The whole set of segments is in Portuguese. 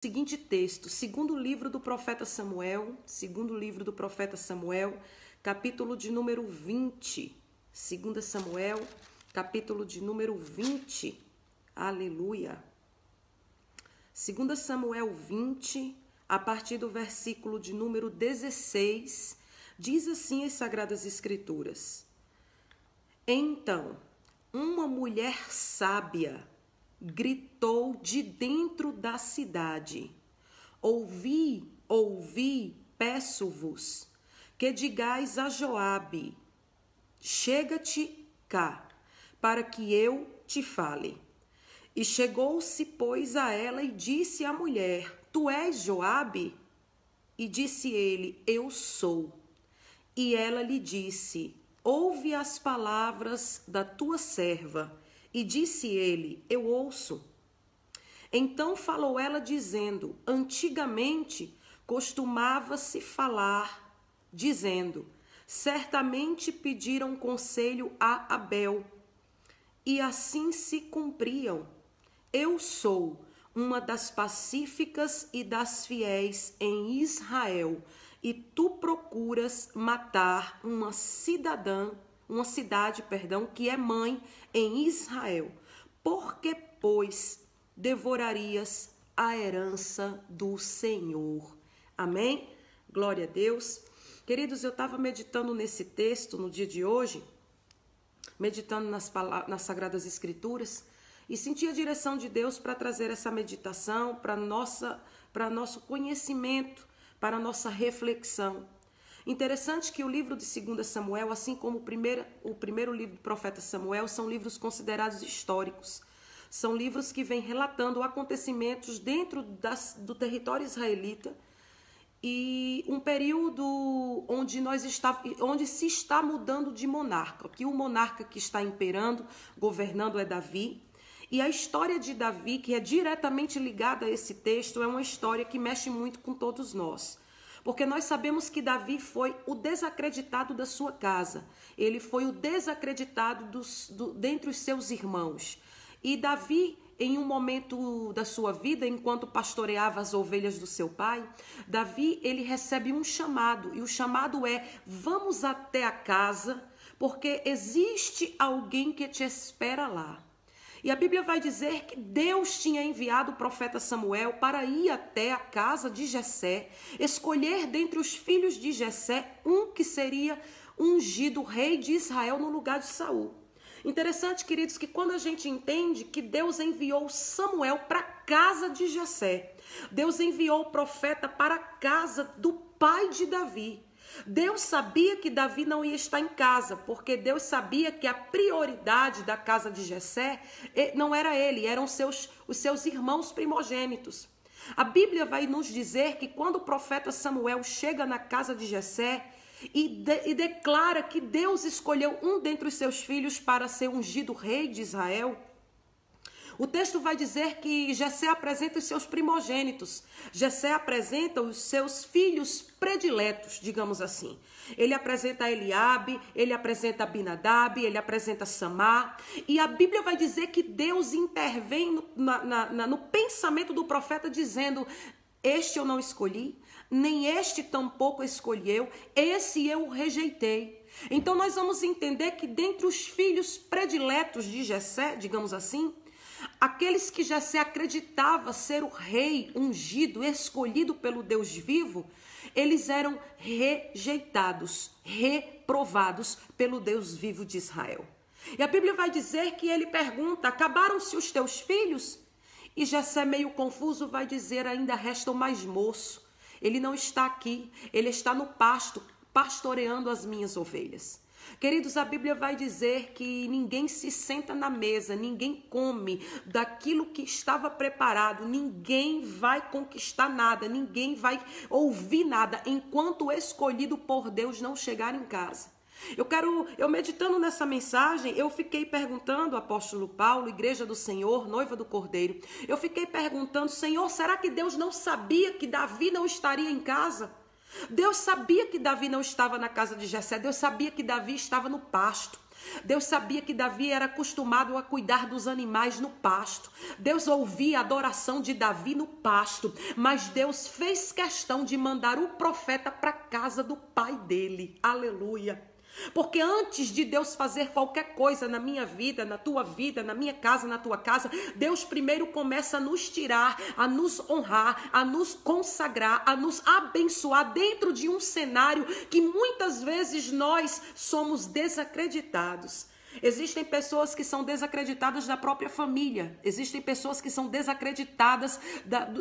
Seguinte texto, segundo livro do profeta Samuel, capítulo de número 20. 2 Samuel, capítulo de número 20. Aleluia. 2 Samuel 20, a partir do versículo de número 16, diz assim as Sagradas Escrituras: Então, uma mulher sábia gritou de dentro da cidade: Ouvi, peço-vos, que digais a Joabe: Chega-te cá, para que eu te fale. E chegou-se, pois, a ela e disse à mulher: Tu és Joabe? E disse ele: Eu sou. E ela lhe disse: Ouve as palavras da tua serva. E disse ele: Eu ouço. Então falou ela dizendo: Antigamente costumava-se falar, dizendo: Certamente pediram conselho a Abel, e assim se cumpriam. Eu sou uma das pacíficas e das fiéis em Israel, e tu procuras matar uma cidade, que é mãe em Israel. Por que, pois, devorarias a herança do Senhor? Amém? Glória a Deus. Queridos, eu estava meditando nesse texto no dia de hoje, meditando nas Sagradas Escrituras, e senti a direção de Deus para trazer essa meditação para nosso conhecimento, para nossa reflexão. Interessante que o livro de 2 Samuel, assim como o primeiro livro do profeta Samuel, são livros considerados históricos. São livros que vêm relatando acontecimentos dentro do território israelita e um período onde se está mudando de monarca. Que o monarca que está imperando, governando é Davi. E a história de Davi, que é diretamente ligada a esse texto, é uma história que mexe muito com todos nós. Porque nós sabemos que Davi foi o desacreditado da sua casa. Ele foi o desacreditado dentre os seus irmãos. E Davi, em um momento da sua vida, enquanto pastoreava as ovelhas do seu pai, Davi, ele recebe um chamado. E o chamado é: vamos até a casa, porque existe alguém que te espera lá. E a Bíblia vai dizer que Deus tinha enviado o profeta Samuel para ir até a casa de Jessé, escolher dentre os filhos de Jessé um que seria ungido rei de Israel no lugar de Saul. Interessante, queridos, que quando a gente entende que Deus enviou Samuel para a casa de Jessé, Deus enviou o profeta para a casa do pai de Davi. Deus sabia que Davi não ia estar em casa, porque Deus sabia que a prioridade da casa de Jessé não era ele, eram os seus irmãos primogênitos. A Bíblia vai nos dizer que quando o profeta Samuel chega na casa de Jessé e declara que Deus escolheu um dentre os seus filhos para ser ungido rei de Israel, o texto vai dizer que Jessé apresenta os seus primogênitos. Jessé apresenta os seus filhos prediletos, digamos assim. Ele apresenta Eliabe, ele apresenta Abinadab, ele apresenta Samar. E a Bíblia vai dizer que Deus intervém no pensamento do profeta, dizendo: Este eu não escolhi, nem este tampouco escolhi eu, esse eu rejeitei. Então nós vamos entender que dentre os filhos prediletos de Jessé, digamos assim, aqueles que Jessé acreditava ser o rei ungido, escolhido pelo Deus vivo, eles eram rejeitados, reprovados pelo Deus vivo de Israel. E a Bíblia vai dizer que ele pergunta: acabaram-se os teus filhos? E Jessé, meio confuso, vai dizer: ainda resta o mais moço. Ele não está aqui, ele está no pasto, pastoreando as minhas ovelhas. Queridos, a Bíblia vai dizer que ninguém se senta na mesa, ninguém come daquilo que estava preparado, ninguém vai conquistar nada, ninguém vai ouvir nada enquanto o escolhido por Deus não chegar em casa. Eu meditando nessa mensagem, eu fiquei perguntando, apóstolo Paulo, igreja do Senhor, noiva do Cordeiro, eu fiquei perguntando: Senhor, será que Deus não sabia que Davi não estaria em casa? Deus sabia que Davi não estava na casa de Jessé, Deus sabia que Davi estava no pasto. Deus sabia que Davi era acostumado a cuidar dos animais no pasto. Deus ouvia a adoração de Davi no pasto, mas Deus fez questão de mandar o profeta para a casa do pai dele. Aleluia. Porque antes de Deus fazer qualquer coisa na minha vida, na tua vida, na minha casa, na tua casa, Deus primeiro começa a nos tirar, a nos honrar, a nos consagrar, a nos abençoar dentro de um cenário que muitas vezes nós somos desacreditados. Existem pessoas que são desacreditadas da própria família. Existem pessoas que são desacreditadas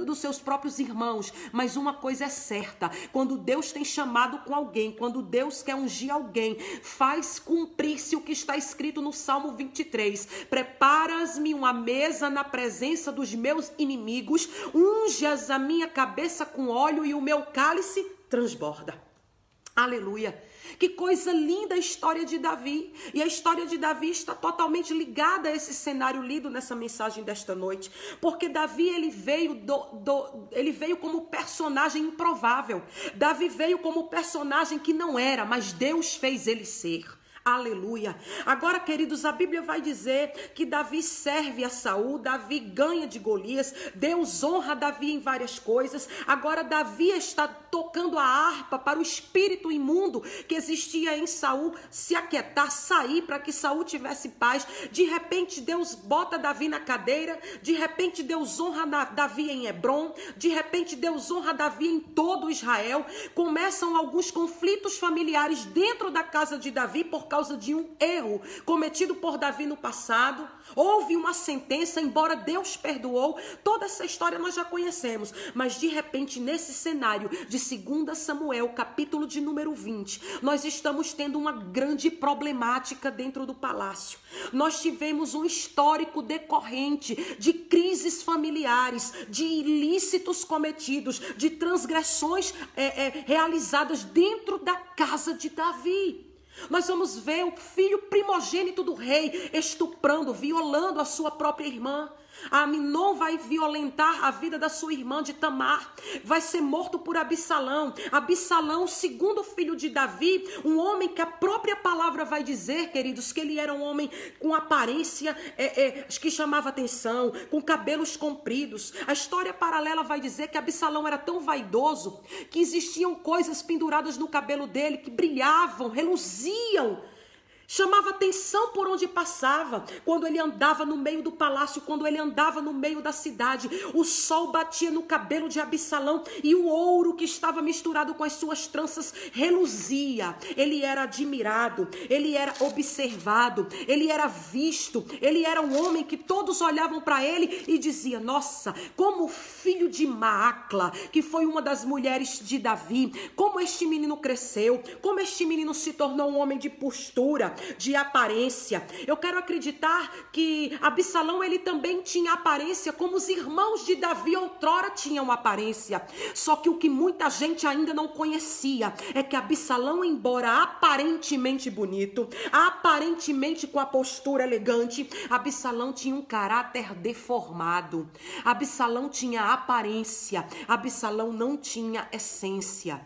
dos seus próprios irmãos. Mas uma coisa é certa. Quando Deus tem chamado com alguém, quando Deus quer ungir alguém, faz cumprir-se o que está escrito no Salmo 23. Preparas-me uma mesa na presença dos meus inimigos. Unjas a minha cabeça com óleo e o meu cálice transborda. Aleluia. Que coisa linda a história de Davi. E a história de Davi está totalmente ligada a esse cenário lido nessa mensagem desta noite. Porque Davi, ele veio como personagem improvável. Davi veio como personagem que não era, mas Deus fez ele ser. Aleluia. Agora, queridos, a Bíblia vai dizer que Davi serve a Saul, Davi ganha de Golias, Deus honra Davi em várias coisas. Agora Davi está tocando a harpa para o espírito imundo que existia em Saul se aquietar, sair, para que Saul tivesse paz. De repente Deus bota Davi na cadeira, de repente Deus honra Davi em Hebrom, de repente Deus honra Davi em todo Israel. Começam alguns conflitos familiares dentro da casa de Davi por causa de um erro cometido por Davi no passado. Houve uma sentença, embora Deus perdoou. Toda essa história nós já conhecemos, mas de repente nesse cenário de 2 Samuel, capítulo de número 20, nós estamos tendo uma grande problemática dentro do palácio. Nós tivemos um histórico decorrente de crises familiares, de ilícitos cometidos, de transgressões realizadas dentro da casa de Davi. Nós vamos ver o filho primogênito do rei estuprando, violando a sua própria irmã. Aminon vai violentar a vida da sua irmã de Tamar, vai ser morto por Absalão. Absalão, segundo filho de Davi, um homem que a própria palavra vai dizer, queridos, que ele era um homem com aparência que chamava atenção, com cabelos compridos. A história paralela vai dizer que Absalão era tão vaidoso que existiam coisas penduradas no cabelo dele que brilhavam, reluziam, chamava atenção por onde passava. Quando ele andava no meio do palácio, quando ele andava no meio da cidade, o sol batia no cabelo de Absalão e o ouro que estava misturado com as suas tranças reluzia. Ele era admirado, ele era observado, ele era visto, ele era um homem que todos olhavam para ele e diziam: nossa, como o filho de Maacla, que foi uma das mulheres de Davi, como este menino cresceu, como este menino se tornou um homem de postura, de aparência. Eu quero acreditar que Absalão, ele também tinha aparência como os irmãos de Davi outrora tinham aparência. Só que o que muita gente ainda não conhecia é que Absalão, embora aparentemente bonito, aparentemente com a postura elegante, Absalão tinha um caráter deformado. Absalão tinha aparência, Absalão não tinha essência.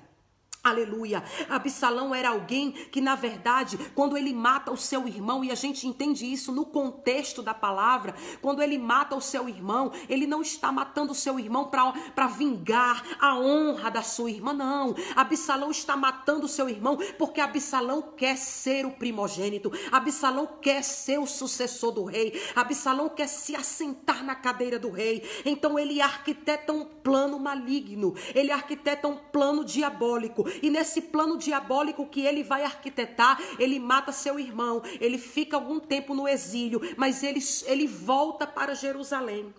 Aleluia. Absalão era alguém que, na verdade, quando ele mata o seu irmão, e a gente entende isso no contexto da palavra, quando ele mata o seu irmão, ele não está matando o seu irmão para vingar a honra da sua irmã, não. Absalão está matando o seu irmão porque Absalão quer ser o primogênito, Absalão quer ser o sucessor do rei, Absalão quer se assentar na cadeira do rei. Então ele arquiteta um plano maligno, ele arquiteta um plano diabólico. E nesse plano diabólico que ele vai arquitetar, ele mata seu irmão, ele fica algum tempo no exílio, mas ele volta para Jerusalém.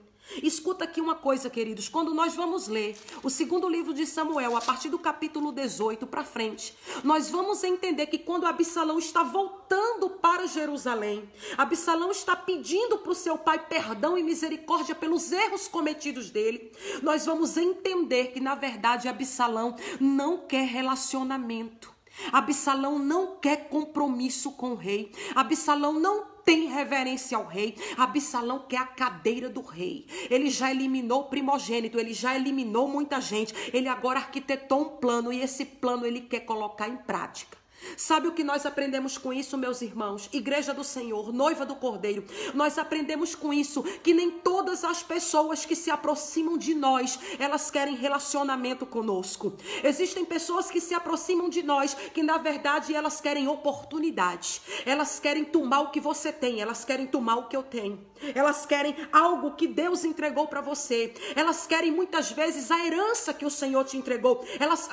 Escuta aqui uma coisa, queridos, quando nós vamos ler o segundo livro de Samuel, a partir do capítulo 18 para frente, nós vamos entender que quando Absalão está voltando para Jerusalém, Absalão está pedindo para o seu pai perdão e misericórdia pelos erros cometidos dele, nós vamos entender que na verdade Absalão não quer relacionamento, Absalão não quer compromisso com o rei, Absalão não tem reverência ao rei, Absalão quer a cadeira do rei. Ele já eliminou o primogênito, ele já eliminou muita gente, ele agora arquitetou um plano e esse plano ele quer colocar em prática. Sabe o que nós aprendemos com isso, meus irmãos? Igreja do Senhor, noiva do Cordeiro. Nós aprendemos com isso que nem todas as pessoas que se aproximam de nós, elas querem relacionamento conosco. Existem pessoas que se aproximam de nós, que na verdade elas querem oportunidade. Elas querem tomar o que você tem, elas querem tomar o que eu tenho. Elas querem algo que Deus entregou para você. Elas querem muitas vezes a herança que o Senhor te entregou. Elas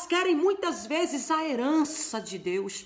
querem muitas vezes a herança de Deus.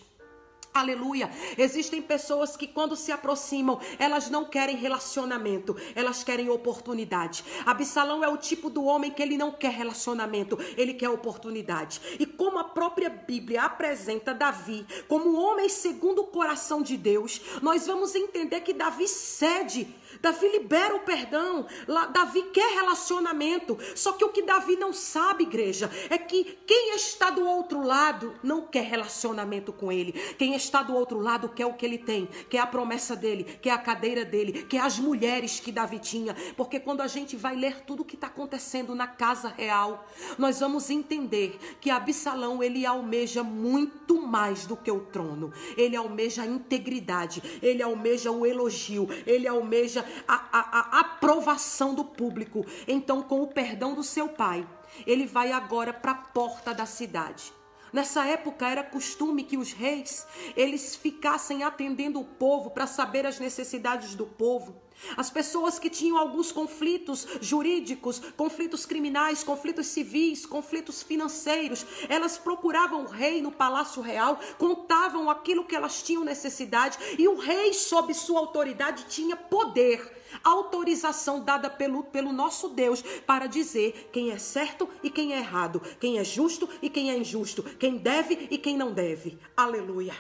Aleluia. Existem pessoas que quando se aproximam, elas não querem relacionamento, elas querem oportunidade. Absalão é o tipo do homem que ele não quer relacionamento, ele quer oportunidade. E como a própria Bíblia apresenta Davi como um homem segundo o coração de Deus, nós vamos entender que Davi cede. Davi libera o perdão, Davi quer relacionamento, só que o que Davi não sabe, igreja, é que quem está do outro lado não quer relacionamento com ele. Quem está do outro lado quer o que ele tem, quer a promessa dele, quer a cadeira dele, quer as mulheres que Davi tinha. Porque quando a gente vai ler tudo o que está acontecendo na casa real, nós vamos entender que Absalão, ele almeja muito mais do que o trono. Ele almeja a integridade, ele almeja o elogio, ele almeja a aprovação do público. Então, com o perdão do seu pai, ele vai agora para a porta da cidade. Nessa época era costume que os reis, eles ficassem atendendo o povo para saber as necessidades do povo. As pessoas que tinham alguns conflitos jurídicos, conflitos criminais, conflitos civis, conflitos financeiros, elas procuravam o rei no palácio real, contavam aquilo que elas tinham necessidade e o rei, sob sua autoridade, tinha poder, autorização dada pelo nosso Deus para dizer quem é certo e quem é errado, quem é justo e quem é injusto, quem deve e quem não deve. Aleluia.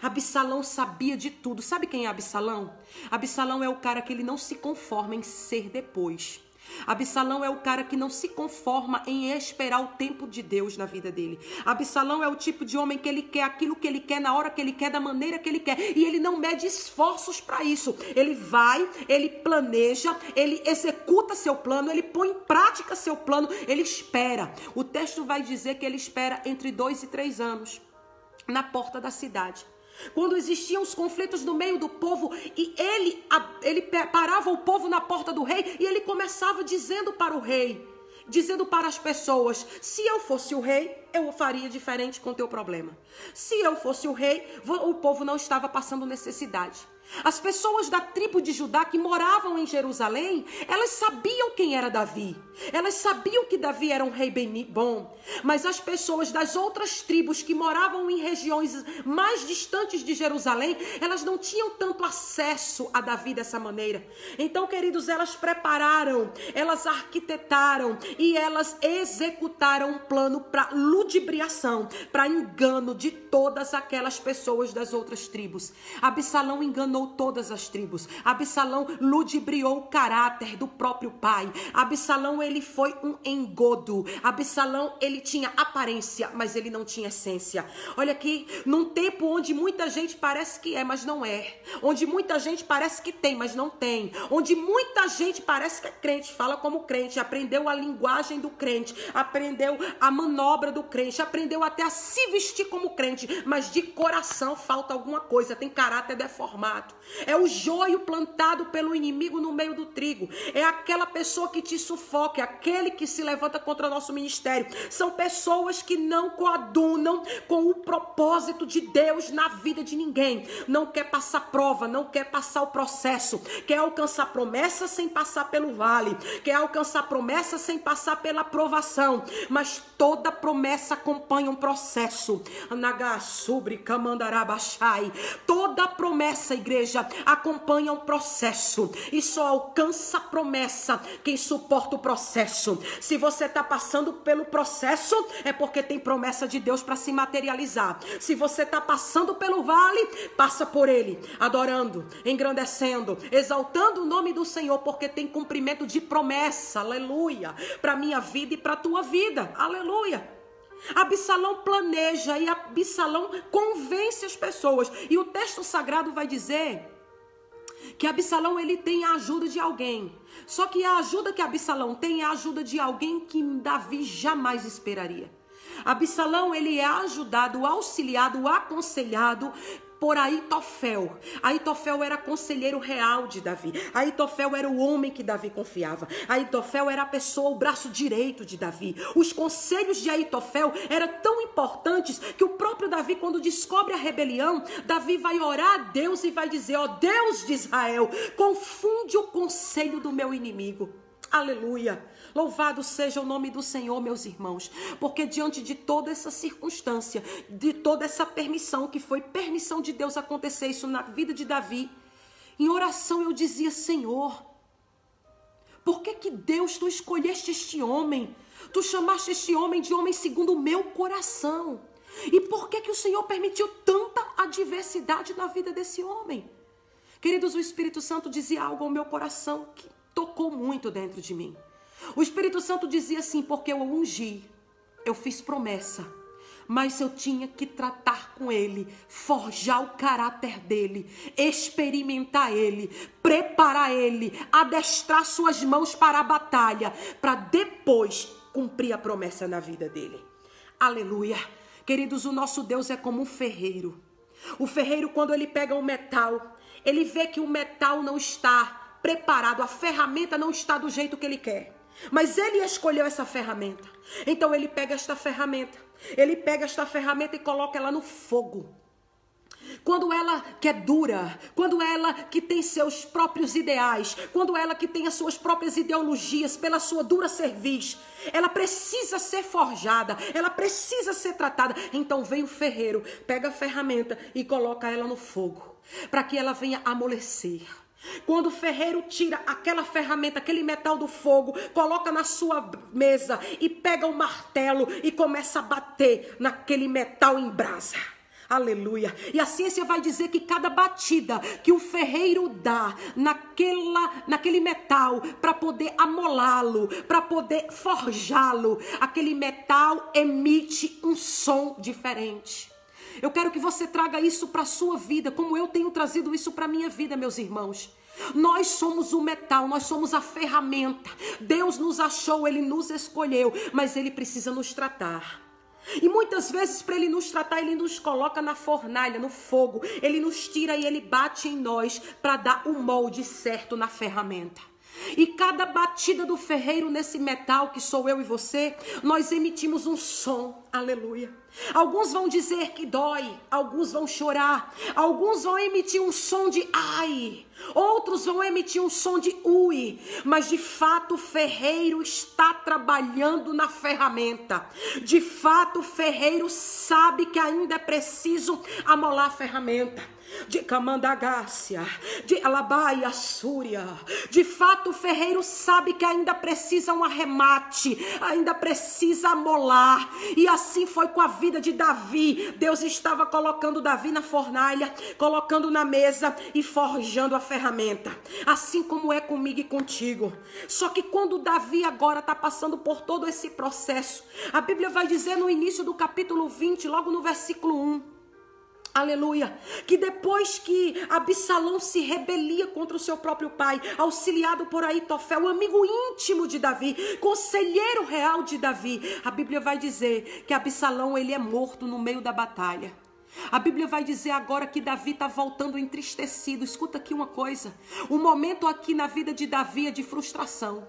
Absalão sabia de tudo. Sabe quem é Absalão? Absalão é o cara que ele não se conforma em ser depois. Absalão é o cara que não se conforma em esperar o tempo de Deus na vida dele. Absalão é o tipo de homem que ele quer aquilo que ele quer, na hora que ele quer, da maneira que ele quer. E ele não mede esforços para isso. Ele vai, ele planeja, ele executa seu plano, ele põe em prática seu plano, ele espera. O texto vai dizer que ele espera entre 2 e 3 anos na porta da cidade. Quando existiam os conflitos no meio do povo e ele parava o povo na porta do rei e ele começava dizendo para o rei, dizendo para as pessoas: se eu fosse o rei, eu faria diferente com o teu problema. Se eu fosse o rei, o povo não estava passando necessidade. As pessoas da tribo de Judá que moravam em Jerusalém, elas sabiam quem era Davi. Elas sabiam que Davi era um rei bem bom. Mas as pessoas das outras tribos que moravam em regiões mais distantes de Jerusalém, elas não tinham tanto acesso a Davi dessa maneira. Então, queridos, elas prepararam, elas arquitetaram e elas executaram um plano para ludibriação, para engano de todas aquelas pessoas das outras tribos. Absalão enganou todas as tribos. Absalão ludibriou o caráter do próprio pai. Absalão, ele foi um engodo. Absalão, ele tinha aparência, mas ele não tinha essência. Olha aqui, num tempo onde muita gente parece que é, mas não é. Onde muita gente parece que tem, mas não tem. Onde muita gente parece que é crente, fala como crente, aprendeu a linguagem do crente, aprendeu a manobra do crente, aprendeu até a se vestir como crente, mas de coração falta alguma coisa, tem caráter deformado. É o joio plantado pelo inimigo no meio do trigo. É aquela pessoa que te sufoca, é aquele que se levanta contra o nosso ministério. São pessoas que não coadunam com o propósito de Deus na vida de ninguém. Não quer passar prova, não quer passar o processo, quer alcançar promessa sem passar pelo vale, quer alcançar promessa sem passar pela provação. Mas toda promessa acompanha um processo. Toda promessa, igreja, acompanha um processo. E só alcança a promessa quem suporta o processo. Se você está passando pelo processo, é porque tem promessa de Deus para se materializar. Se você está passando pelo vale, passa por ele, adorando, engrandecendo, exaltando o nome do Senhor, porque tem cumprimento de promessa, aleluia, para minha vida e para a tua vida, aleluia. Absalão planeja e Absalão convence as pessoas. E o texto sagrado vai dizer que Absalão, ele tem a ajuda de alguém. Só que a ajuda que Absalão tem é a ajuda de alguém que Davi jamais esperaria. Absalão, ele é ajudado, auxiliado, aconselhado por Aitofel. Aitofel era conselheiro real de Davi. Aitofel era o homem que Davi confiava. Aitofel era a pessoa, o braço direito de Davi. Os conselhos de Aitofel eram tão importantes que o próprio Davi, quando descobre a rebelião, Davi vai orar a Deus e vai dizer: ó Deus de Israel, confunde o conselho do meu inimigo. Aleluia. Louvado seja o nome do Senhor, meus irmãos, porque diante de toda essa circunstância, de toda essa permissão, que foi permissão de Deus acontecer isso na vida de Davi, em oração eu dizia: Senhor, por que Deus, tu escolheste este homem? Tu chamaste este homem de homem segundo o meu coração. E por que o Senhor permitiu tanta adversidade na vida desse homem? Queridos, o Espírito Santo dizia algo ao meu coração que tocou muito dentro de mim. O Espírito Santo dizia assim: porque eu o ungi, eu fiz promessa, mas eu tinha que tratar com ele, forjar o caráter dele, experimentar ele, preparar ele, adestrar suas mãos para a batalha, para depois cumprir a promessa na vida dele. Aleluia. Queridos, o nosso Deus é como um ferreiro. O ferreiro, quando ele pega um metal, ele vê que o metal não está preparado, a ferramenta não está do jeito que ele quer. Mas ele escolheu essa ferramenta. Então ele pega esta ferramenta. Ele pega esta ferramenta e coloca ela no fogo. Quando ela que é dura, quando ela que tem seus próprios ideais, quando ela que tem as suas próprias ideologias, pela sua dura cerviz, ela precisa ser forjada, ela precisa ser tratada. Então vem o ferreiro, pega a ferramenta e coloca ela no fogo, para que ela venha amolecer. Quando o ferreiro tira aquela ferramenta, aquele metal do fogo, coloca na sua mesa e pega o martelo e começa a bater naquele metal em brasa. Aleluia. E a ciência vai dizer que cada batida que o ferreiro dá naquele metal para poder amolá-lo, para poder forjá-lo, aquele metal emite um som diferente. Eu quero que você traga isso para a sua vida, como eu tenho trazido isso para a minha vida, meus irmãos. Nós somos o metal, nós somos a ferramenta. Deus nos achou, Ele nos escolheu, mas Ele precisa nos tratar. E muitas vezes, para Ele nos tratar, Ele nos coloca na fornalha, no fogo. Ele nos tira e Ele bate em nós para dar o molde certo na ferramenta. E cada batida do ferreiro nesse metal, que sou eu e você, nós emitimos um som. Aleluia. Alguns vão dizer que dói, alguns vão chorar, alguns vão emitir um som de ai, outros vão emitir um som de ui, mas de fato o ferreiro está trabalhando na ferramenta. De fato o ferreiro sabe que ainda é preciso amolar a ferramenta. De Camandagácia, de Alabaia, Súria. De fato o ferreiro sabe que ainda precisa um arremate, ainda precisa amolar. E assim foi com a vida de Davi. Deus estava colocando Davi na fornalha, colocando na mesa e forjando a ferramenta. Assim como é comigo e contigo. Só que quando Davi agora está passando por todo esse processo, a Bíblia vai dizer no início do capítulo 20, logo no versículo 1, aleluia, que depois que Absalão se rebelia contra o seu próprio pai, auxiliado por Aitofel, amigo íntimo de Davi, conselheiro real de Davi, a Bíblia vai dizer que Absalão, ele é morto no meio da batalha. A Bíblia vai dizer agora que Davi está voltando entristecido. Escuta aqui uma coisa, o momento aqui na vida de Davi é de frustração,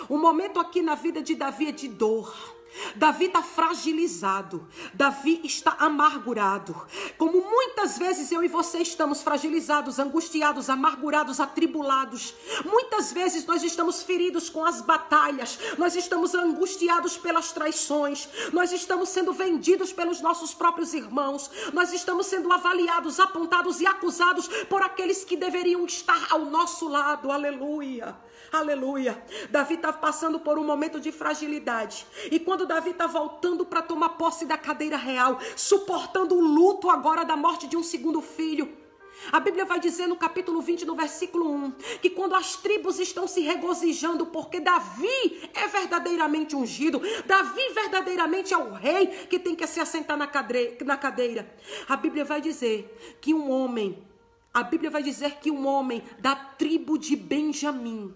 o momento aqui na vida de Davi é de dor. Davi está fragilizado, Davi está amargurado, como muitas vezes eu e você estamos fragilizados, angustiados, amargurados, atribulados. Muitas vezes nós estamos feridos com as batalhas, nós estamos angustiados pelas traições, nós estamos sendo vendidos pelos nossos próprios irmãos, nós estamos sendo avaliados, apontados e acusados por aqueles que deveriam estar ao nosso lado. Aleluia. Aleluia. Davi está passando por um momento de fragilidade. E quando Davi está voltando para tomar posse da cadeira real, suportando o luto agora da morte de um segundo filho, a Bíblia vai dizer no capítulo 20, no versículo 1, que quando as tribos estão se regozijando porque Davi é verdadeiramente ungido, Davi verdadeiramente é o rei que tem que se assentar na cadeira, a Bíblia vai dizer que um homem da tribo de Benjamim,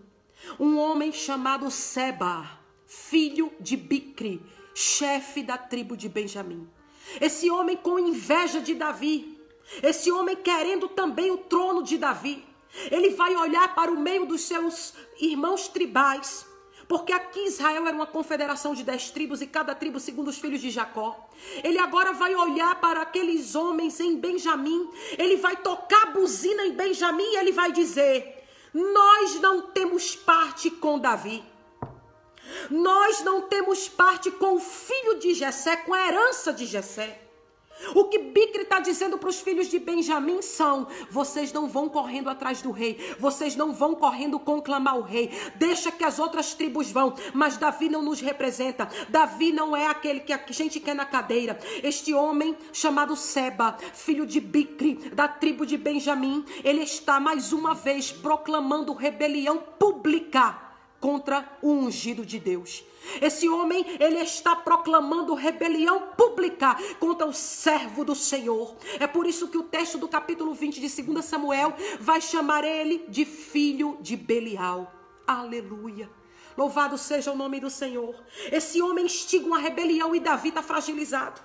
um homem chamado Seba, filho de Bicri, chefe da tribo de Benjamim. Esse homem com inveja de Davi, esse homem querendo também o trono de Davi, ele vai olhar para o meio dos seus irmãos tribais, porque aqui Israel era uma confederação de 10 tribos e cada tribo segundo os filhos de Jacó. Ele agora vai olhar para aqueles homens em Benjamim, ele vai tocar a buzina em Benjamim e ele vai dizer: nós não temos parte com Davi. Nós não temos parte com o filho de Jessé, com a herança de Jessé. O que Bicri está dizendo para os filhos de Benjamim são: vocês não vão correndo atrás do rei, vocês não vão correndo conclamar o rei, deixa que as outras tribos vão, mas Davi não nos representa, Davi não é aquele que a gente quer na cadeira. Este homem chamado Seba, filho de Bicri, da tribo de Benjamim, ele está mais uma vez proclamando rebelião pública contra o ungido de Deus. Esse homem, ele está proclamando rebelião pública contra o servo do Senhor. É por isso que o texto do capítulo 20 de 2 Samuel vai chamar ele de filho de Belial. Aleluia. Louvado seja o nome do Senhor. Esse homem instiga uma rebelião e Davi está fragilizado.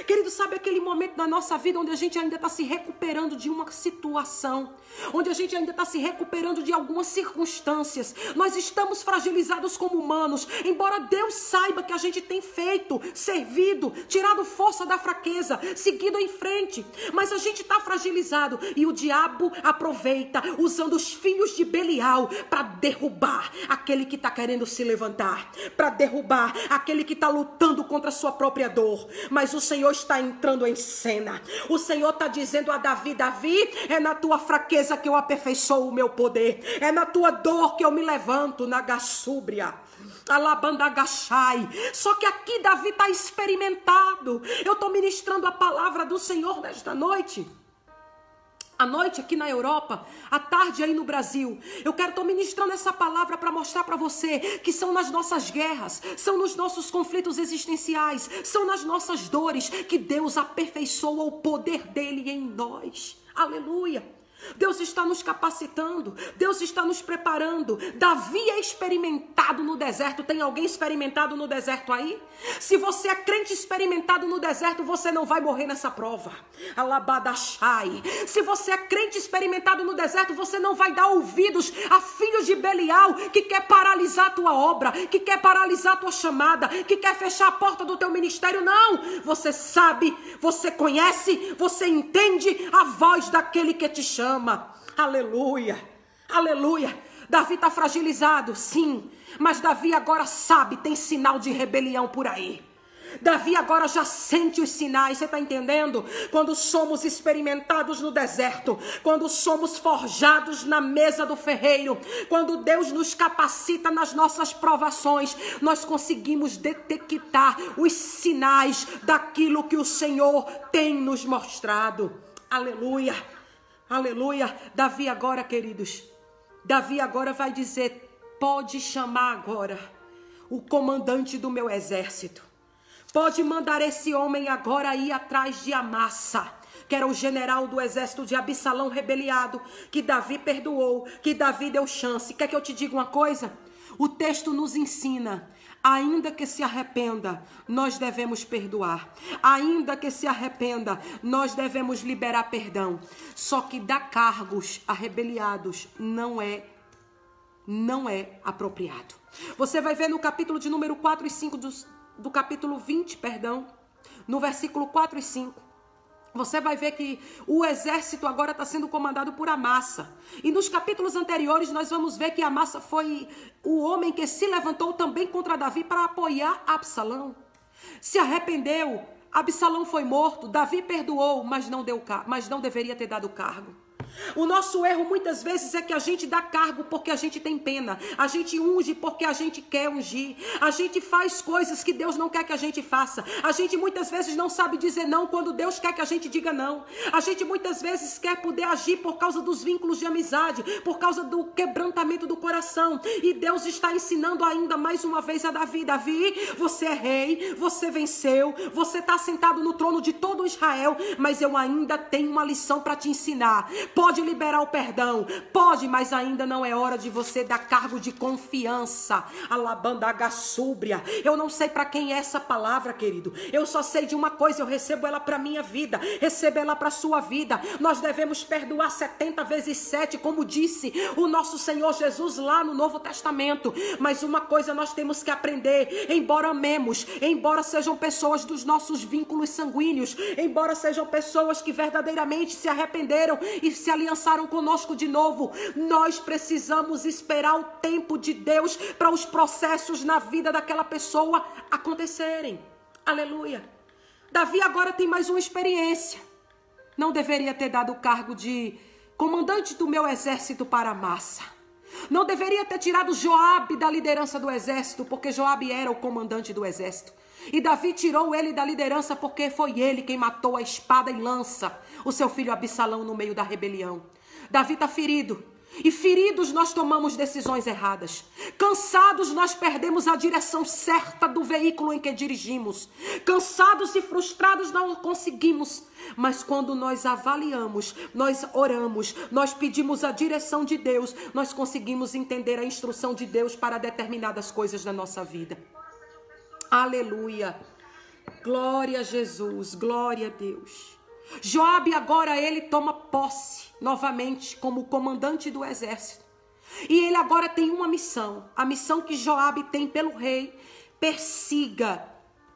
Querido, sabe aquele momento da nossa vida onde a gente ainda está se recuperando de uma situação, onde a gente ainda está se recuperando de algumas circunstâncias? Nós estamos fragilizados como humanos, embora Deus saiba que a gente tem feito, servido, tirado força da fraqueza, seguido em frente, mas a gente está fragilizado e o diabo aproveita, usando os filhos de Belial para derrubar aquele que está querendo se levantar, para derrubar aquele que está lutando contra a sua própria dor. Mas o Senhor está entrando em cena. O Senhor está dizendo a Davi: Davi, é na tua fraqueza que eu aperfeiçoo o meu poder, é na tua dor que eu me levanto, na gassúbria, alabandagachai. Só que aqui Davi está experimentado. Eu estou ministrando a palavra do Senhor nesta noite. À noite aqui na Europa, à tarde aí no Brasil, eu estou ministrando essa palavra para mostrar para você que são nas nossas guerras, são nos nossos conflitos existenciais, são nas nossas dores que Deus aperfeiçoa o poder dele em nós. Aleluia! Deus está nos capacitando, Deus está nos preparando. Davi é experimentado no deserto. Tem alguém experimentado no deserto aí? Se você é crente experimentado no deserto, você não vai morrer nessa prova. Alabadachai. Se você é crente experimentado no deserto, você não vai dar ouvidos a filhos de Belial que quer paralisar a tua obra, que quer paralisar a tua chamada, que quer fechar a porta do teu ministério. Não, você sabe, você conhece, você entende a voz daquele que te chama. Aleluia, aleluia. Davi está fragilizado, sim, mas Davi agora sabe, tem sinal de rebelião por aí. Davi agora já sente os sinais, você está entendendo? Quando somos experimentados no deserto, quando somos forjados na mesa do ferreiro, quando Deus nos capacita nas nossas provações, nós conseguimos detectar os sinais daquilo que o Senhor tem nos mostrado. Aleluia. Aleluia. Davi agora, queridos, Davi agora vai dizer: pode chamar agora o comandante do meu exército. Pode mandar esse homem agora ir atrás de Amassa, que era o general do exército de Absalão rebeliado, que Davi perdoou, que Davi deu chance. Quer que eu te diga uma coisa? O texto nos ensina: ainda que se arrependa, nós devemos perdoar. Ainda que se arrependa, nós devemos liberar perdão. Só que dar cargos a rebeliados não é apropriado. Você vai ver no capítulo de número 4 e 5 do capítulo 20, no versículo 4 e 5. Você vai ver que o exército agora está sendo comandado por Amassa. E nos capítulos anteriores nós vamos ver que Amassa foi o homem que se levantou também contra Davi para apoiar Absalão. Se arrependeu, Absalão foi morto, Davi perdoou, mas não deveria ter dado cargo. O nosso erro muitas vezes é que a gente dá cargo porque a gente tem pena, a gente unge porque a gente quer ungir, a gente faz coisas que Deus não quer que a gente faça, a gente muitas vezes não sabe dizer não quando Deus quer que a gente diga não, a gente muitas vezes quer poder agir por causa dos vínculos de amizade, por causa do quebrantamento do coração, e Deus está ensinando ainda mais uma vez a Davi: Davi, você é rei, você venceu, você está sentado no trono de todo Israel, mas eu ainda tenho uma lição para te ensinar. pode liberar o perdão, pode, mas ainda não é hora de você dar cargo de confiança. Alabandagassúbria. Eu não sei para quem é essa palavra, querido. Eu só sei de uma coisa, eu recebo ela para minha vida, recebo ela para sua vida. Nós devemos perdoar 70 vezes 7, como disse o nosso Senhor Jesus lá no Novo Testamento. Mas uma coisa nós temos que aprender, embora amemos, embora sejam pessoas dos nossos vínculos sanguíneos, embora sejam pessoas que verdadeiramente se arrependeram e se aliançaram conosco de novo, nós precisamos esperar o tempo de Deus para os processos na vida daquela pessoa acontecerem. Aleluia. Davi agora tem mais uma experiência. Não deveria ter dado o cargo de comandante do meu exército para a massa. Não deveria ter tirado Joabe da liderança do exército, porque Joabe era o comandante do exército. E Davi tirou ele da liderança porque foi ele quem matou a espada e lança o seu filho Absalão no meio da rebelião. Davi está ferido. E feridos nós tomamos decisões erradas. Cansados nós perdemos a direção certa do veículo em que dirigimos. Cansados e frustrados não conseguimos. Mas quando nós avaliamos, nós oramos, nós pedimos a direção de Deus, nós conseguimos entender a instrução de Deus para determinadas coisas da nossa vida. Aleluia. Glória a Jesus, glória a Deus. Joabe agora ele toma posse novamente como comandante do exército. E ele agora tem uma missão. A missão que Joabe tem pelo rei: persiga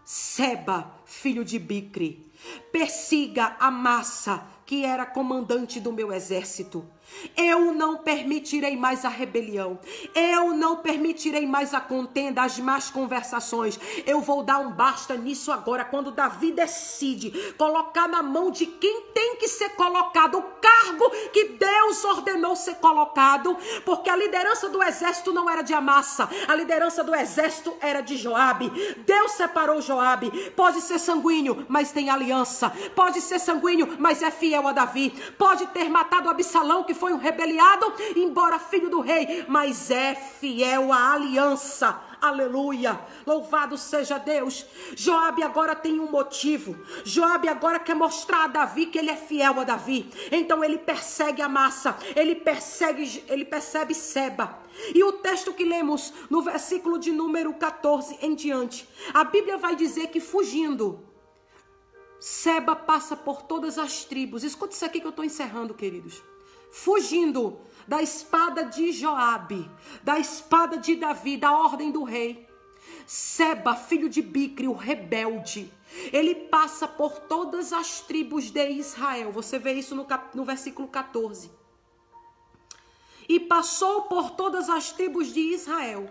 Seba, filho de Bicri. Persiga Amassa, que era comandante do meu exército. Eu não permitirei mais a rebelião. Eu não permitirei mais a contenda, as más conversações. Eu vou dar um basta nisso agora. Quando Davi decide colocar na mão de quem tem que ser colocado, o cargo que Deus ordenou ser colocado, porque a liderança do exército não era de Amassa, a liderança do exército era de Joabe. Deus separou Joabe. Pode ser sanguíneo, mas tem aliança. Pode ser sanguíneo, mas é fiel a Davi. Pode ter matado Absalão, que foi um rebeliado, embora filho do rei, mas é fiel à aliança. Aleluia, louvado seja Deus. Joabe agora tem um motivo. Joabe agora quer mostrar a Davi que ele é fiel a Davi. Então ele persegue Amassa, ele percebe Seba. E o texto que lemos no versículo de número 14 em diante, a Bíblia vai dizer que fugindo, Seba passa por todas as tribos. Escuta isso aqui que eu estou encerrando, queridos. Fugindo da espada de Joabe, da espada de Davi, da ordem do rei, Seba, filho de Bicri, o rebelde, ele passa por todas as tribos de Israel. Você vê isso no versículo 14. E passou por todas as tribos de Israel,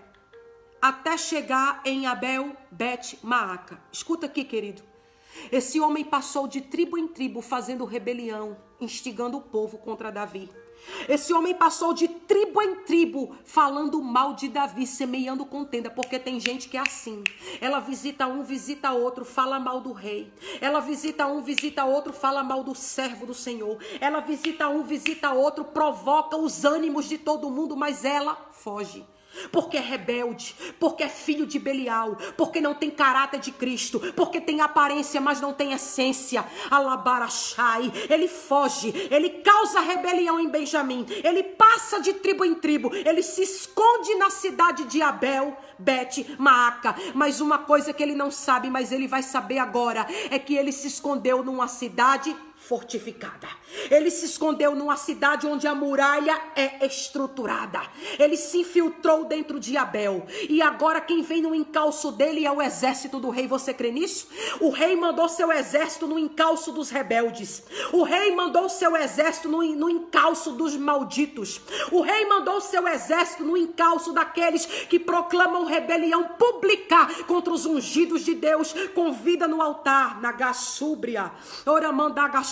até chegar em Abel Bet-Maaca. Escuta aqui, querido. Esse homem passou de tribo em tribo fazendo rebelião, instigando o povo contra Davi. Esse homem passou de tribo em tribo falando mal de Davi, semeando contenda, porque tem gente que é assim. Ela visita um, visita outro, fala mal do rei. Ela visita um, visita outro, fala mal do servo do Senhor. Ela visita um, visita outro, provoca os ânimos de todo mundo, mas ela foge. Porque é rebelde, porque é filho de Belial, porque não tem caráter de Cristo, porque tem aparência, mas não tem essência. Alabarachai, ele foge, ele causa rebelião em Benjamim, ele passa de tribo em tribo, ele se esconde na cidade de Abel Bet-Maaca. Mas uma coisa que ele não sabe, mas ele vai saber agora, é que ele se escondeu numa cidade fortificada. Ele se escondeu numa cidade onde a muralha é estruturada. Ele se infiltrou dentro de Abel. E agora quem vem no encalço dele é o exército do rei. Você crê nisso? O rei mandou seu exército no encalço dos rebeldes. O rei mandou seu exército no encalço dos malditos. O rei mandou seu exército no encalço daqueles que proclamam rebelião pública contra os ungidos de Deus, com vida no altar, na gassúbria, oramandagachai.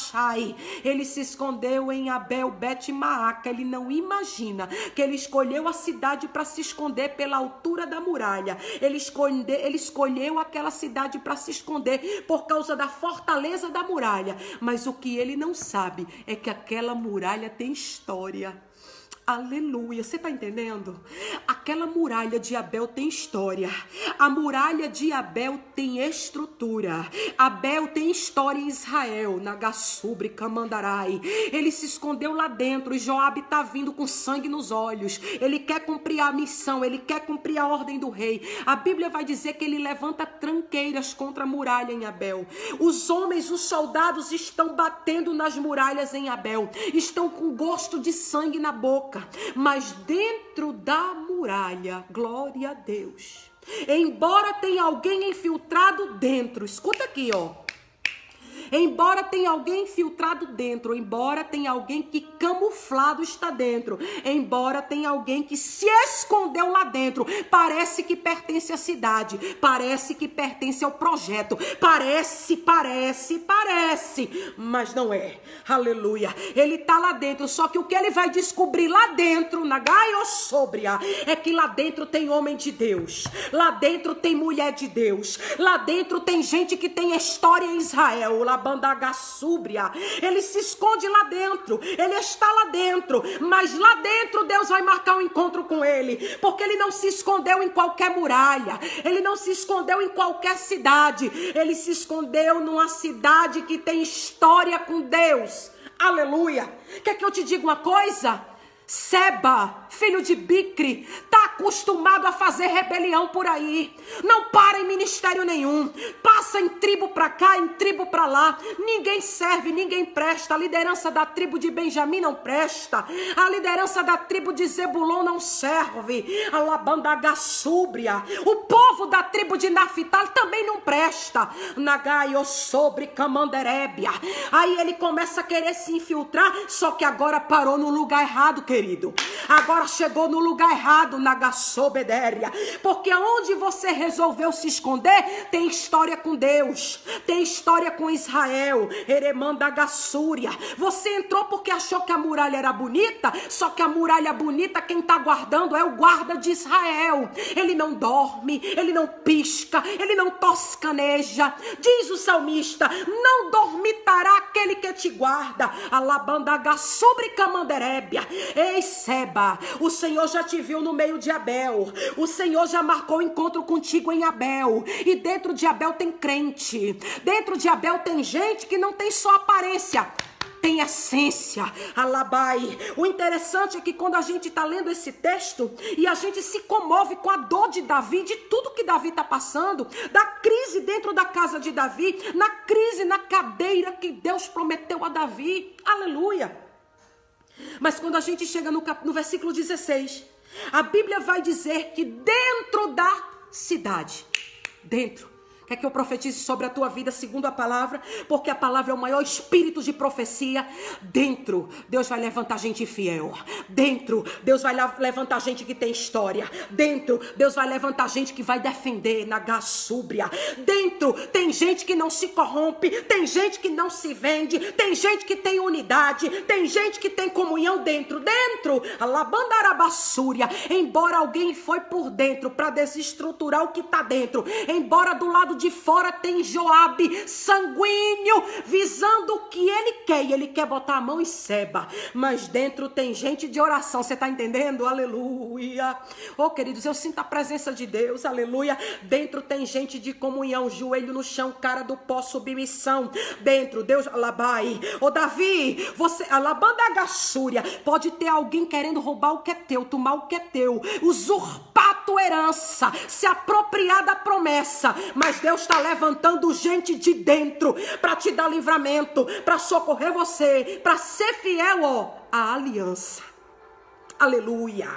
Ele se escondeu em Abel Bet-Maaca. Ele não imagina que ele escolheu a cidade para se esconder pela altura da muralha. Ele escolheu aquela cidade para se esconder por causa da fortaleza da muralha. Mas o que ele não sabe é que aquela muralha tem história. Aleluia, você está entendendo? Aquela muralha de Abel tem história. A muralha de Abel tem estrutura. Abel tem história em Israel, Nagassubre, Camandarai. Ele se escondeu lá dentro e Joabe está vindo com sangue nos olhos. Ele quer cumprir a missão, ele quer cumprir a ordem do rei. A Bíblia vai dizer que ele levanta tranqueiras contra a muralha em Abel. Os homens, os soldados estão batendo nas muralhas em Abel. Estão com gosto de sangue na boca. Mas dentro da muralha, glória a Deus, embora tenha alguém infiltrado dentro, escuta aqui, ó. Embora tenha alguém infiltrado dentro, embora tenha alguém que camuflado está dentro, embora tenha alguém que se escondeu lá dentro, parece que pertence à cidade, parece que pertence ao projeto, parece, mas não é. Aleluia. Ele está lá dentro, só que o que ele vai descobrir lá dentro, na Gaiosobria, é que lá dentro tem homem de Deus, lá dentro tem mulher de Deus, lá dentro tem gente que tem história em Israel, Bandagassúbria. Ele se esconde lá dentro, ele está lá dentro, mas lá dentro Deus vai marcar um encontro com ele, porque ele não se escondeu em qualquer muralha, ele não se escondeu em qualquer cidade, ele se escondeu numa cidade que tem história com Deus. Aleluia. Quer que eu te diga uma coisa? Seba, filho de Bicre, está acostumado a fazer rebelião por aí. Não para em ministério nenhum. Passa em tribo para cá, em tribo para lá. Ninguém serve, ninguém presta. A liderança da tribo de Benjamim não presta. A liderança da tribo de Zebulon não serve. A Labandagassúbria. O povo da tribo de Naftali também não presta. Nagaiosobre Camanderébia. Aí ele começa a querer se infiltrar, só que agora parou no lugar errado, querido. Agora chegou no lugar errado, Nagassobedéria. Porque onde você resolveu se esconder, tem história com Deus, tem história com Israel. Eremandagassúria. Você entrou porque achou que a muralha era bonita, só que a muralha bonita, quem está guardando é o guarda de Israel. Ele não dorme, ele não pisca, ele não toscaneja. Diz o salmista: não dormitará aquele que te guarda. Alabandagassúbria Camanderébia. Ei, Seba, o Senhor já te viu no meio de Abel. O Senhor já marcou encontro contigo em Abel. E dentro de Abel tem crente. Dentro de Abel tem gente que não tem só aparência, tem essência. Alabai. O interessante é que quando a gente está lendo esse texto e a gente se comove com a dor de Davi, de tudo que Davi está passando, da crise dentro da casa de Davi, na crise na cadeira que Deus prometeu a Davi. Aleluia. Mas quando a gente chega no versículo 16, a Bíblia vai dizer que dentro da cidade, dentro, quer que eu profetize sobre a tua vida segundo a palavra? Porque a palavra é o maior espírito de profecia. Dentro, Deus vai levantar gente fiel. Dentro, Deus vai levantar gente que tem história. Dentro, Deus vai levantar gente que vai defender na Gassúbria. Dentro, tem gente que não se corrompe. Tem gente que não se vende. Tem gente que tem unidade. Tem gente que tem comunhão dentro. Dentro, a Labandarabassúria. Embora alguém foi por dentro para desestruturar o que está dentro. Embora do lado de fora tem Joabe sanguíneo, visando o que ele quer, e ele quer botar a mão em Seba, mas dentro tem gente de oração. Você está entendendo? Aleluia. Oh, queridos, eu sinto a presença de Deus. Aleluia. Dentro tem gente de comunhão, joelho no chão, cara do pó, submissão. Dentro, Deus, alabai. Ô, Davi, você, alabandagassúria, pode ter alguém querendo roubar o que é teu, tomar o que é teu, usurpar tua herança, se apropriar da promessa, mas Deus está levantando gente de dentro para te dar livramento, para socorrer você, para ser fiel, ó, à aliança. Aleluia,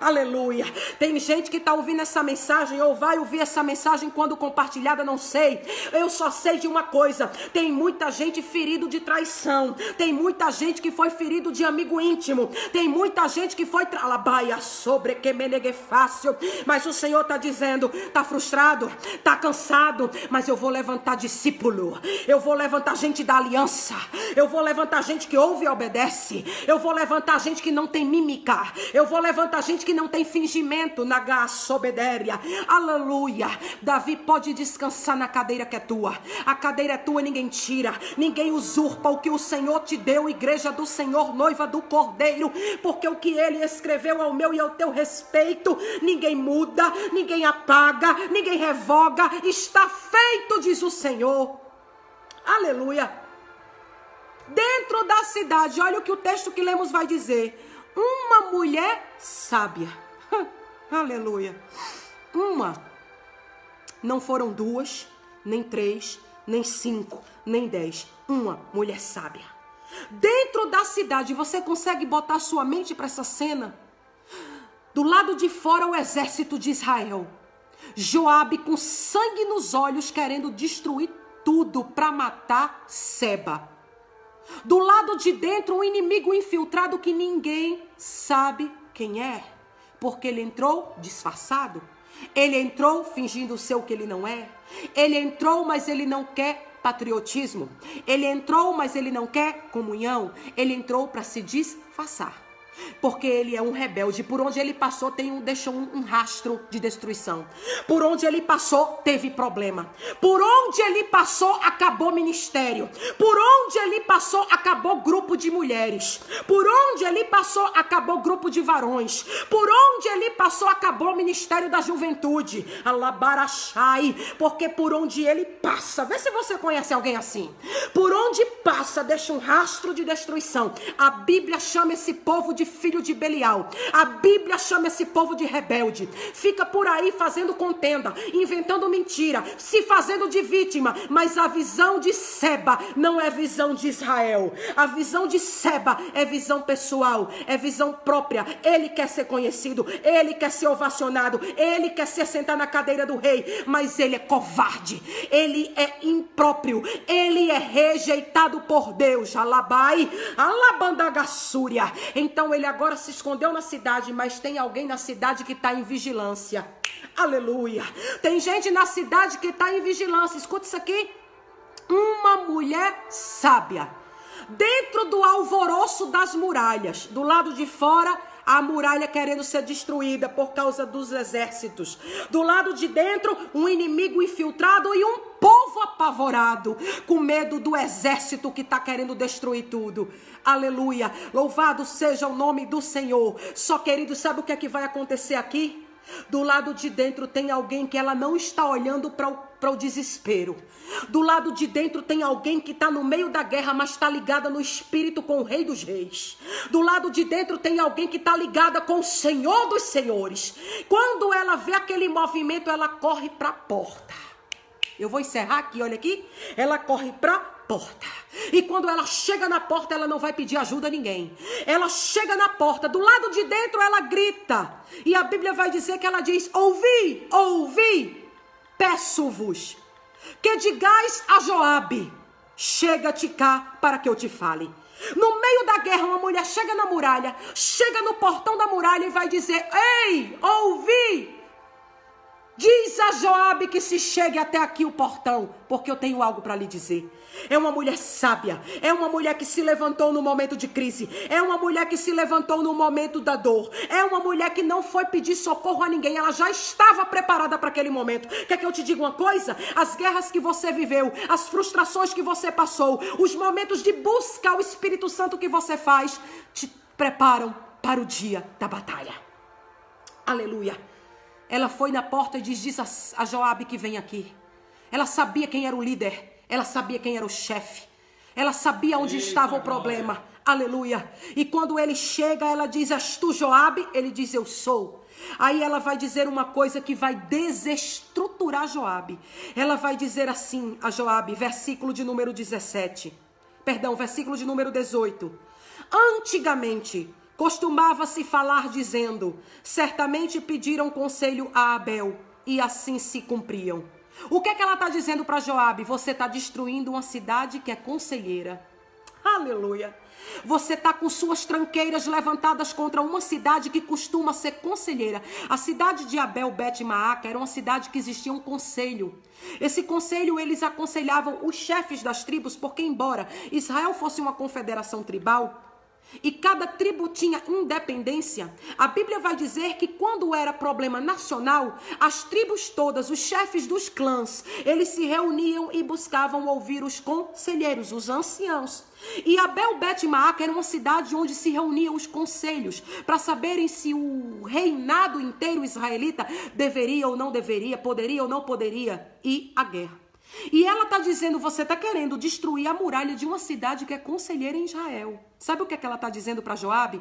aleluia. Tem gente que está ouvindo essa mensagem ou vai ouvir essa mensagem quando compartilhada, não sei. Eu só sei de uma coisa: tem muita gente ferido de traição, tem muita gente que foi ferido de amigo íntimo, tem muita gente que foi trabalha sobre que menegue fácil. Mas o Senhor está dizendo: está frustrado, está cansado, mas eu vou levantar discípulo, eu vou levantar gente da aliança, eu vou levantar gente que ouve e obedece, eu vou levantar gente que não tem mímica, Eu vou levantar gente que não tem fingimento na gassobedéria. Aleluia. Davi pode descansar na cadeira que é tua. A cadeira é tua, ninguém tira. Ninguém usurpa o que o Senhor te deu, igreja do Senhor, noiva do Cordeiro. Porque o que ele escreveu ao meu e ao teu respeito, ninguém muda, ninguém apaga, ninguém revoga. Está feito, diz o Senhor. Aleluia. Dentro da cidade, olha o que o texto que lemos vai dizer. Uma mulher sábia. Aleluia. Uma. Não foram 2, nem 3, nem 5, nem 10. Uma mulher sábia. Dentro da cidade, você consegue botar sua mente para essa cena? Do lado de fora, o exército de Israel. Joabe com sangue nos olhos, querendo destruir tudo para matar Seba. Do lado de dentro, um inimigo infiltrado que ninguém sabe quem é. Porque ele entrou disfarçado. Ele entrou fingindo ser o que ele não é. Ele entrou, mas ele não quer patriotismo. Ele entrou, mas ele não quer comunhão. Ele entrou para se disfarçar. Porque ele é um rebelde. Por onde ele passou deixou um rastro de destruição. Por onde ele passou teve problema. Por onde ele passou acabou ministério. Por onde ele passou acabou grupo de mulheres. Por onde ele passou acabou grupo de varões. Por onde ele passou acabou ministério da juventude. Alabarachai. Porque por onde ele passa, vê se você conhece alguém assim. Por onde passa deixa um rastro de destruição. A Bíblia chama esse povo de filho de Belial. A Bíblia chama esse povo de rebelde. Fica por aí fazendo contenda, inventando mentira, se fazendo de vítima. Mas a visão de Seba não é visão de Israel. A visão de Seba é visão pessoal, é visão própria. Ele quer ser conhecido, ele quer ser ovacionado, ele quer se sentar na cadeira do rei, mas ele é covarde, ele é impróprio, ele é rejeitado por Deus. Alabai, alabandagassúria. Então ele agora se escondeu na cidade, mas tem alguém na cidade que está em vigilância. Aleluia. Tem gente na cidade que está em vigilância. Escuta isso aqui. Uma mulher sábia. Dentro do alvoroço das muralhas. Do lado de fora, a muralha querendo ser destruída por causa dos exércitos. Do lado de dentro, um inimigo infiltrado e um povo apavorado, com medo do exército que está querendo destruir tudo. Aleluia. Louvado seja o nome do Senhor. Só, querido, sabe o que é que vai acontecer aqui? Do lado de dentro tem alguém que ela não está olhando para o desespero. Do lado de dentro tem alguém que está no meio da guerra, mas está ligada no espírito com o Rei dos Reis. Do lado de dentro tem alguém que está ligada com o Senhor dos Senhores. Quando ela vê aquele movimento, ela corre para a porta. Eu vou encerrar aqui, olha aqui. Ela corre para a porta. E quando ela chega na porta, ela não vai pedir ajuda a ninguém. Ela chega na porta, do lado de dentro ela grita. E a Bíblia vai dizer que ela diz: ouvi, ouvi, peço-vos que digais a Joabe, chega-te cá para que eu te fale. No meio da guerra, uma mulher chega na muralha, chega no portão da muralha e vai dizer: ei, ouvi, diz a Joabe que se chegue até aqui o portão, porque eu tenho algo para lhe dizer. É uma mulher sábia, é uma mulher que se levantou no momento de crise, é uma mulher que se levantou no momento da dor, é uma mulher que não foi pedir socorro a ninguém, ela já estava preparada para aquele momento. Quer que eu te diga uma coisa? As guerras que você viveu, as frustrações que você passou, os momentos de busca ao Espírito Santo que você faz, te preparam para o dia da batalha. Aleluia. Ela foi na porta e diz a Joabe que vem aqui. Ela sabia quem era o líder. Ela sabia quem era o chefe. Ela sabia onde estava o problema. Aleluia. E quando ele chega, ela diz: és tu, Joabe? Ele diz: eu sou. Aí ela vai dizer uma coisa que vai desestruturar Joabe. Ela vai dizer assim a Joabe, versículo de número 18. Antigamente costumava-se falar dizendo: certamente pediram conselho a Abel, e assim se cumpriam. O que é que ela está dizendo para Joabe? Você está destruindo uma cidade que é conselheira. Aleluia. Você está com suas tranqueiras levantadas contra uma cidade que costuma ser conselheira. A cidade de Abel Bet-Maaca era uma cidade que existia um conselho. Esse conselho, eles aconselhavam os chefes das tribos, porque embora Israel fosse uma confederação tribal, e cada tribo tinha independência, a Bíblia vai dizer que quando era problema nacional, as tribos todas, os chefes dos clãs, eles se reuniam e buscavam ouvir os conselheiros, os anciãos. E Abel Bet-Maaca era uma cidade onde se reuniam os conselhos para saberem se o reinado inteiro israelita deveria ou não deveria, poderia ou não poderia ir à guerra. E ela está dizendo, você está querendo destruir a muralha de uma cidade que é conselheira em Israel. Sabe o que é que ela está dizendo para Joabe?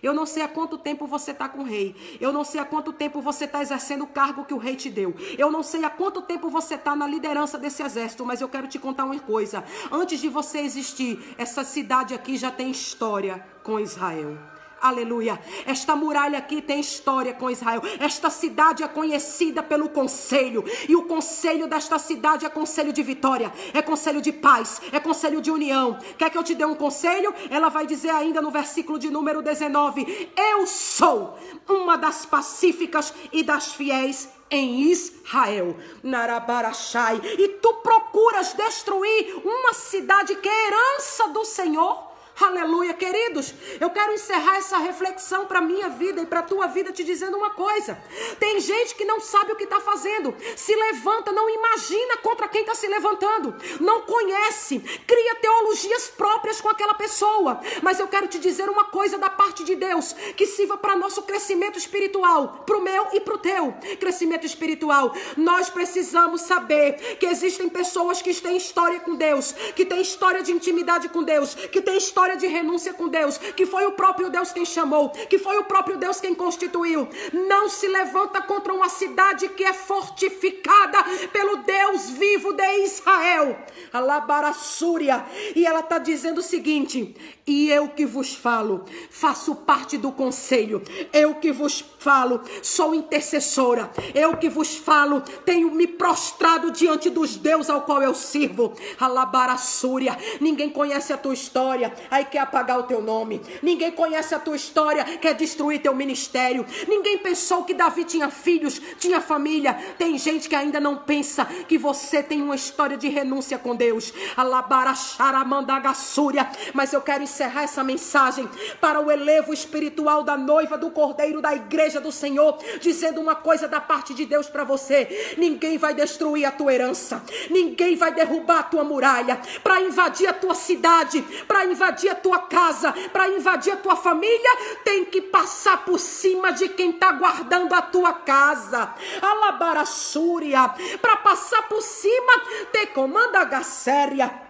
Eu não sei há quanto tempo você está com o rei. Eu não sei há quanto tempo você está exercendo o cargo que o rei te deu. Eu não sei há quanto tempo você está na liderança desse exército, mas eu quero te contar uma coisa. Antes de você existir, essa cidade aqui já tem história com Israel. Aleluia. Esta muralha aqui tem história com Israel. Esta cidade é conhecida pelo conselho. E o conselho desta cidade é conselho de vitória. É conselho de paz. É conselho de união. Quer que eu te dê um conselho? Ela vai dizer ainda no versículo de número 19. Eu sou uma das pacíficas e das fiéis em Israel. Narabarachai. E tu procuras destruir uma cidade que é herança do Senhor. Aleluia, queridos, eu quero encerrar essa reflexão para a minha vida e para a tua vida te dizendo uma coisa. Tem gente que não sabe o que está fazendo, se levanta, não imagina contra quem está se levantando, não conhece, cria teologias próprias com aquela pessoa. Mas eu quero te dizer uma coisa da parte de Deus, que sirva para nosso crescimento espiritual, para o meu e para o teu crescimento espiritual. Nós precisamos saber que existem pessoas que têm história com Deus, que têm história de intimidade com Deus, que têm história de renúncia com Deus, que foi o próprio Deus quem chamou, que foi o próprio Deus quem constituiu. Não se levanta contra uma cidade que é fortificada pelo Deus vivo de Israel. Alabarassúria. E ela está dizendo o seguinte: e eu que vos falo, faço parte do conselho, eu que vos falo, sou intercessora, eu que vos falo, tenho me prostrado diante dos deuses ao qual eu sirvo. Alabarassúria. Ninguém conhece a tua história, aí quer apagar o teu nome. Ninguém conhece a tua história, quer destruir teu ministério. Ninguém pensou que Davi tinha filhos, tinha família. Tem gente que ainda não pensa que você tem uma história de renúncia com Deus. Alabaraxaramandagassúria. Mas eu quero encerrar essa mensagem para o elevo espiritual da noiva do Cordeiro da igreja do Senhor, dizendo uma coisa da parte de Deus para você: ninguém vai destruir a tua herança, ninguém vai derrubar a tua muralha para invadir a tua cidade, para invadir a tua casa, para invadir a tua família. Tem que passar por cima de quem está guardando a tua casa. Alabarassúria. Para passar por cima, te comanda a Gasséria.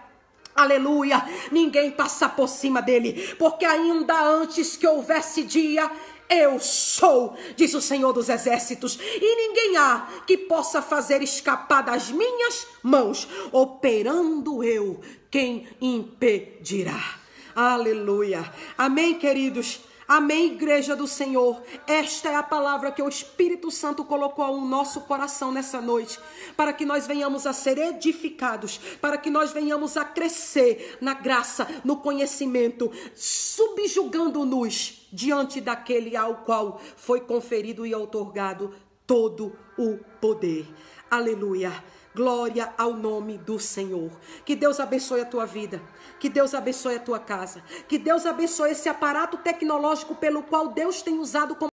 Aleluia. Ninguém passa por cima dele, porque ainda antes que houvesse dia, eu sou, diz o Senhor dos Exércitos, e ninguém há que possa fazer escapar das minhas mãos. Operando eu, quem impedirá? Aleluia. Amém, queridos? Amém, igreja do Senhor. Esta é a palavra que o Espírito Santo colocou ao nosso coração nessa noite, para que nós venhamos a ser edificados, para que nós venhamos a crescer na graça, no conhecimento, subjugando-nos diante daquele ao qual foi conferido e outorgado todo o poder. Aleluia. Glória ao nome do Senhor. Que Deus abençoe a tua vida. Que Deus abençoe a tua casa. Que Deus abençoe esse aparato tecnológico pelo qual Deus tem usado como